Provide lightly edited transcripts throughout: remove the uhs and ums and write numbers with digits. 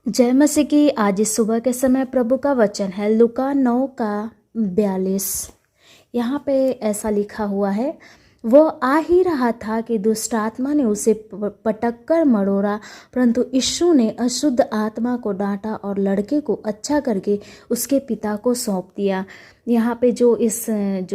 जय मसीह की। आज इस सुबह के समय प्रभु का वचन है लूका 9:42। यहाँ पे ऐसा लिखा हुआ है, वो आ ही रहा था कि दुष्ट आत्मा ने उसे पटक कर मरोड़ा, परंतु यीशु ने अशुद्ध आत्मा को डांटा और लड़के को अच्छा करके उसके पिता को सौंप दिया। यहाँ पे जो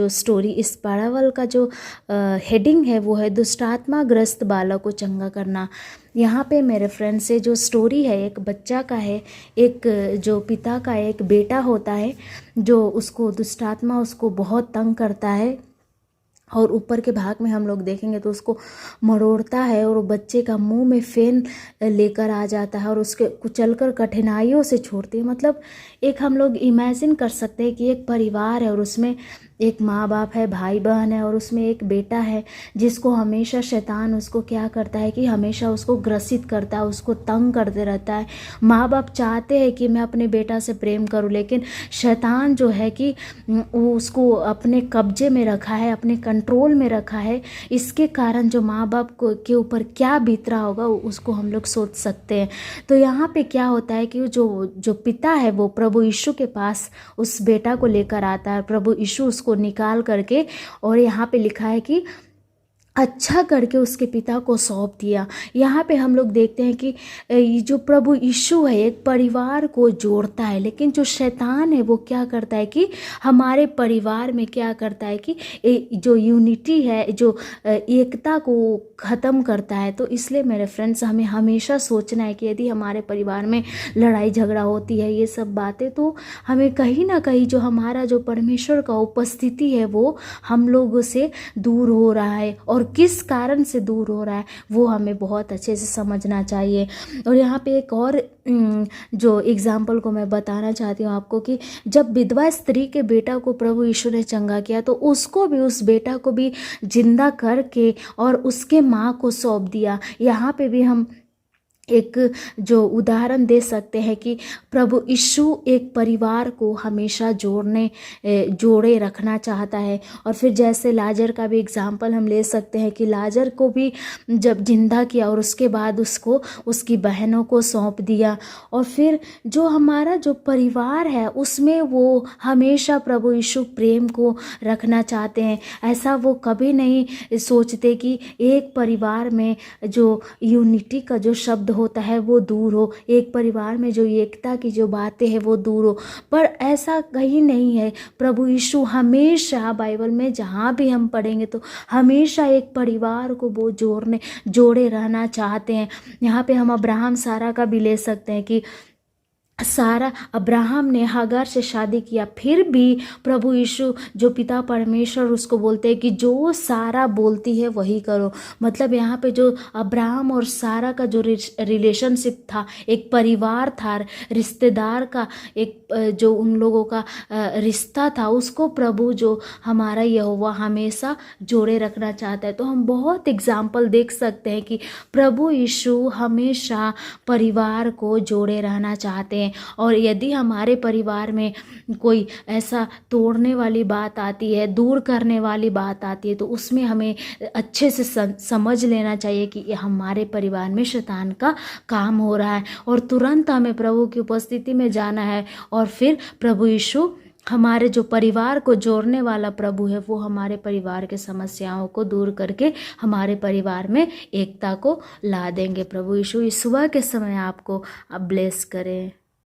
स्टोरी, इस पैराबल का जो हेडिंग है वो है दुष्ट आत्मा ग्रस्त बालक को चंगा करना। यहाँ पे मेरे फ्रेंड से जो स्टोरी है, एक बच्चा का है, एक जो पिता का एक बेटा होता है जो उसको दुष्ट आत्मा उसको बहुत तंग करता है और ऊपर के भाग में हम लोग देखेंगे तो उसको मरोड़ता है और बच्चे का मुंह में फेन लेकर आ जाता है और उसके कुचलकर कठिनाइयों से छोड़ती है। मतलब एक हम लोग इमेजिन कर सकते हैं कि एक परिवार है और उसमें एक माँ बाप है, भाई बहन है और उसमें एक बेटा है जिसको हमेशा शैतान उसको क्या करता है कि हमेशा उसको ग्रसित करता है, उसको तंग करते रहता है। माँ बाप चाहते हैं कि मैं अपने बेटा से प्रेम करूं, लेकिन शैतान जो है कि वो उसको अपने कब्जे में रखा है, अपने कंट्रोल में रखा है। इसके कारण जो माँ बाप को के ऊपर क्या बीत रहा होगा उसको हम लोग सोच सकते हैं। तो यहाँ पे क्या होता है कि जो पिता है वो प्रभु यीशु के पास उस बेटा को लेकर आता है। प्रभु यीशु उसको निकाल करके, और यहाँ पे लिखा है कि अच्छा करके उसके पिता को सौंप दिया। यहाँ पे हम लोग देखते हैं कि जो प्रभु यीशु है एक परिवार को जोड़ता है, लेकिन जो शैतान है वो क्या करता है कि हमारे परिवार में क्या करता है कि जो यूनिटी है, जो एकता को ख़त्म करता है। तो इसलिए मेरे फ्रेंड्स, हमें हमेशा सोचना है कि यदि हमारे परिवार में लड़ाई झगड़ा होती है, ये सब बातें, तो हमें कहीं ना कहीं जो हमारा जो परमेश्वर का उपस्थिति है वो हम लोगों से दूर हो रहा है, और किस कारण से दूर हो रहा है वो हमें बहुत अच्छे से समझना चाहिए। और यहाँ पे एक और जो एग्जाम्पल को मैं बताना चाहती हूँ आपको कि जब विधवा स्त्री के बेटा को प्रभु यीशु ने चंगा किया तो उसको भी, उस बेटा को भी जिंदा करके और उसके माँ को सौंप दिया। यहाँ पे भी हम एक जो उदाहरण दे सकते हैं कि प्रभु यीशु एक परिवार को हमेशा जोड़े रखना चाहता है। और फिर जैसे लाजर का भी एग्जाम्पल हम ले सकते हैं कि लाजर को भी जब जिंदा किया और उसके बाद उसको उसकी बहनों को सौंप दिया। और फिर जो हमारा जो परिवार है उसमें वो हमेशा प्रभु यीशु प्रेम को रखना चाहते हैं। ऐसा वो कभी नहीं सोचते कि एक परिवार में जो यूनिटी का जो शब्द होता है वो दूर हो, एक परिवार में जो एकता की जो बातें हैं वो दूर हो। पर ऐसा कहीं नहीं है। प्रभु यीशु हमेशा बाइबल में जहाँ भी हम पढ़ेंगे तो हमेशा एक परिवार को वो जोड़े रहना चाहते हैं। यहाँ पे हम अब्राहम सारा का भी ले सकते हैं कि सारा, अब्राहम ने हागार से शादी किया, फिर भी प्रभु यीशु जो पिता परमेश्वर उसको बोलते हैं कि जो सारा बोलती है वही करो। मतलब यहाँ पे जो अब्राहम और सारा का जो रिलेशनशिप था, एक परिवार था, रिश्तेदार का एक जो उन लोगों का रिश्ता था, उसको प्रभु जो हमारा यहोवा हमेशा जोड़े रखना चाहता है। तो हम बहुत एग्जाम्पल देख सकते हैं कि प्रभु यीशु हमेशा परिवार को जोड़े रहना चाहते हैं। और यदि हमारे परिवार में कोई ऐसा तोड़ने वाली बात आती है, दूर करने वाली बात आती है, तो उसमें हमें अच्छे से समझ लेना चाहिए कि ये हमारे परिवार में शैतान का काम हो रहा है, और तुरंत हमें प्रभु की उपस्थिति में जाना है। और फिर प्रभु यीशु, हमारे जो परिवार को जोड़ने वाला प्रभु है, वो हमारे परिवार के समस्याओं को दूर करके हमारे परिवार में एकता को ला देंगे। प्रभु यीशु इस सुबह के समय आपको ब्लेस करें।